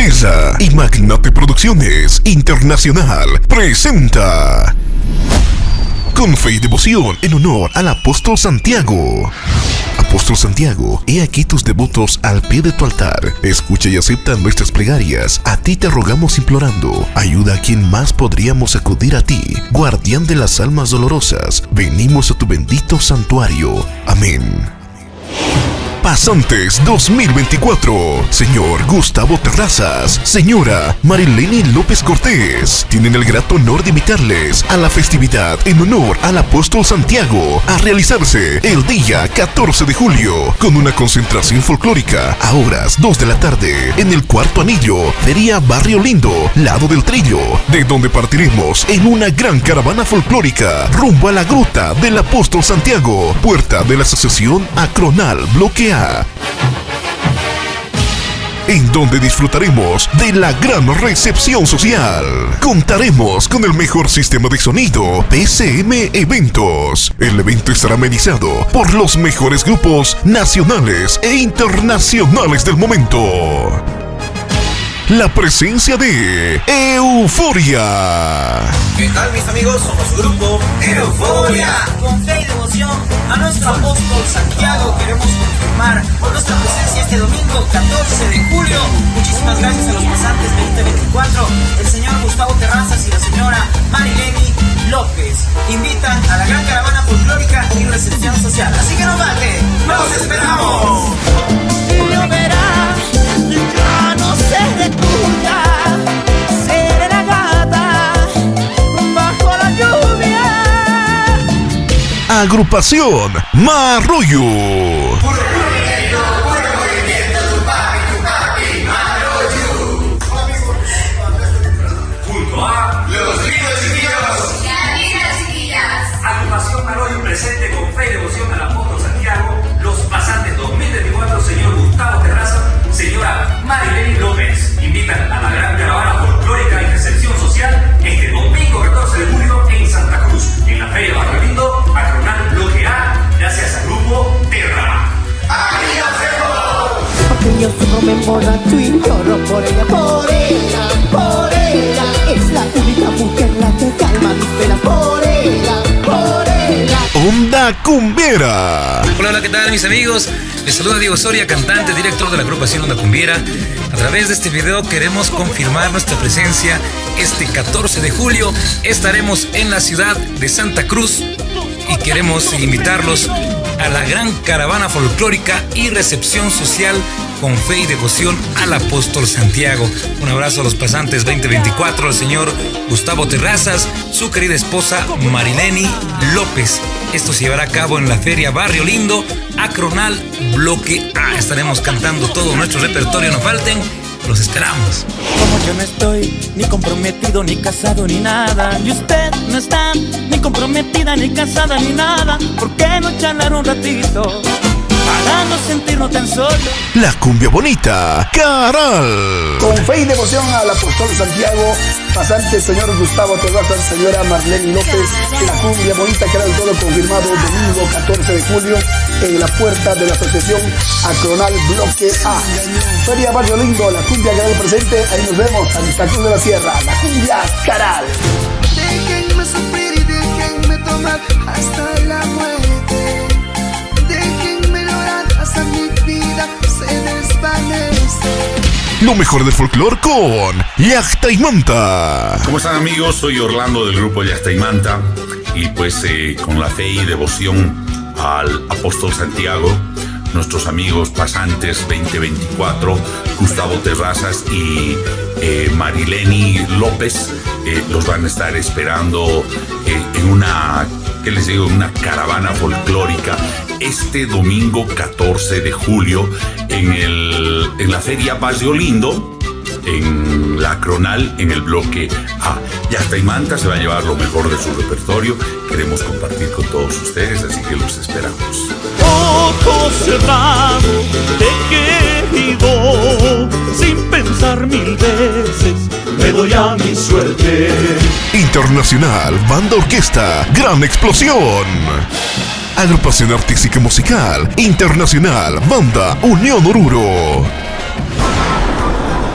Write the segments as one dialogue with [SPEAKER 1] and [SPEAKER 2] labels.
[SPEAKER 1] Grandeza y Magnate Producciones Internacional presenta Con Fe y Devoción en honor al Apóstol Santiago. Apóstol Santiago, he aquí tus devotos al pie de tu altar. Escucha y acepta nuestras plegarias. A ti te rogamos implorando. Ayuda a quien más podríamos acudir a ti. Guardián de las almas dolorosas, venimos a tu bendito santuario. Amén. Pasantes 2024. Señor Gustavo Terrazas, señora Marileni López Cortés, tienen el grato honor de invitarles a la festividad en honor al Apóstol Santiago, a realizarse el día 14 de julio, con una concentración folclórica a horas 2 de la tarde, en el Cuarto Anillo, Feria Barrio Lindo, lado del Trillo, de donde partiremos en una gran caravana folclórica, rumbo a la Gruta del Apóstol Santiago, puerta de la Asociación Acronal Bloque A, en donde disfrutaremos de la gran recepción social. Contaremos con el mejor sistema de sonido PCM Eventos. El evento estará amenizado por los mejores grupos nacionales e internacionales del momento. La presencia de Euforia.
[SPEAKER 2] ¿Qué tal, mis amigos? Somos su grupo Euforia. Con fe y devoción a nuestro apóstol Santiago queremos confirmar nuestra presencia este domingo 14 de julio. Muchísimas gracias a los pasantes 2024, el señor Gustavo Terrazas y la señora Marileni López. Invitan a la gran caravana folclórica y recepción social. Así que no vale, ¡los esperamos!
[SPEAKER 3] Y lo verás, ya no se recuya, seré la gata bajo la lluvia.
[SPEAKER 1] Agrupación Marrullo.
[SPEAKER 4] Junto a los gringos chiquillos y las lindas chiquillas. Agrupación Marrullo presente con fe y devoción al Apóstol Santiago. Los pasantes 2024, señor Gustavo Terrazas, señora Marileni López, invitan a la gran caravana folclórica y recepción social este domingo 14 de julio en Santa Cruz, en la Feria Barrio Lindo, Acronal Bloque A, gracias al grupo Terra. ¡Aquí nos vemos!
[SPEAKER 3] Porque yo solo me emborracho y lloro por ella, por ella, por ella. Es la única mujer la que calma mis penas, por ella, por ella.
[SPEAKER 1] Onda Cumbiera.
[SPEAKER 5] Hola, hola, ¿qué tal, mis amigos? Les saluda Diego Soria, cantante, director de la agrupación Onda Cumbiera. A través de este video queremos confirmar nuestra presencia este 14 de julio. Estaremos en la ciudad de Santa Cruz y queremos invitarlos a la gran caravana folclórica y recepción social con fe y devoción al Apóstol Santiago. Un abrazo a los pasantes 2024, al señor Gustavo Terrazas, su querida esposa Marileni López. Esto se llevará a cabo en la Feria Barrio Lindo, Acronal Bloque A. Estaremos cantando todo nuestro repertorio, no falten, los esperamos.
[SPEAKER 3] Como yo no estoy ni comprometido, ni casado, ni nada, y usted no está ni comprometida, ni casada, ni nada, ¿por qué no charlar un ratito para no sentirnos tan solos?
[SPEAKER 1] La cumbia bonita, Caral.
[SPEAKER 6] Con fe y devoción al Apóstol Santiago, pasante señor Gustavo Terrazas, señora Marlene López, la cumbia bonita, Caral, todo confirmado domingo 14 de julio en la puerta de la Asociación Acronal Bloque A. Feria Barrio Lindo, la cumbia Caral presente, ahí nos vemos, Santa Cruz de la Sierra, la cumbia Caral.
[SPEAKER 7] Déjenme sufrir y déjenme tomar hasta la muerte. Déjenme llorar hasta mi vida se desvanece.
[SPEAKER 1] Lo mejor del folclor con Yachta y Manta.
[SPEAKER 8] ¿Cómo están, amigos? Soy Orlando del grupo Yachta y Manta y pues con la fe y devoción al Apóstol Santiago, nuestros amigos pasantes 2024, Gustavo Terrazas y Marileni López los van a estar esperando en una, ¿qué les digo? Una caravana folclórica este domingo 14 de julio en la Feria Barrio Lindo, en la Acronal, en el bloque A. Yachta y Manta se va a llevar lo mejor de su repertorio. Queremos compartir con todos ustedes, así que los esperamos.
[SPEAKER 9] Ojos cerrados, te he querido, sin pensar mil veces, me doy a mi suerte.
[SPEAKER 1] Internacional Banda Orquesta Gran Explosión. Agrupación Artística Musical Internacional Banda Unión Oruro.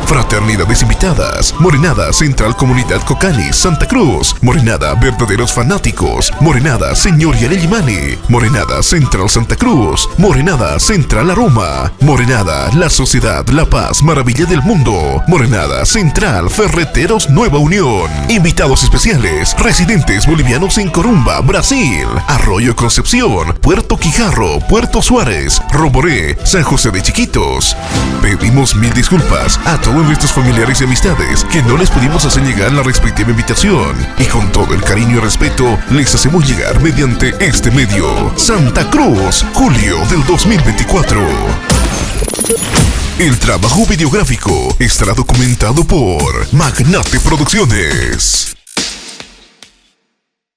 [SPEAKER 1] Frater Fraternidades invitadas: Morenada Central Comunidad Cocani, Santa Cruz. Morenada Verdaderos Fanáticos. Morenada Señor Yarelimani. Morenada Central Santa Cruz. Morenada Central Aroma. Morenada La Sociedad La Paz Maravilla del Mundo. Morenada Central Ferreteros Nueva Unión. Invitados especiales: residentes bolivianos en Corumba, Brasil, Arroyo Concepción, Puerto Quijarro, Puerto Suárez, Roboré, San José de Chiquitos. Pedimos mil disculpas a todos nuestros familiares y amistades que no les pudimos hacer llegar la respectiva invitación, y con todo el cariño y respeto les hacemos llegar mediante este medio. Santa Cruz, julio del 2024. El trabajo videográfico estará documentado por Magnate Producciones.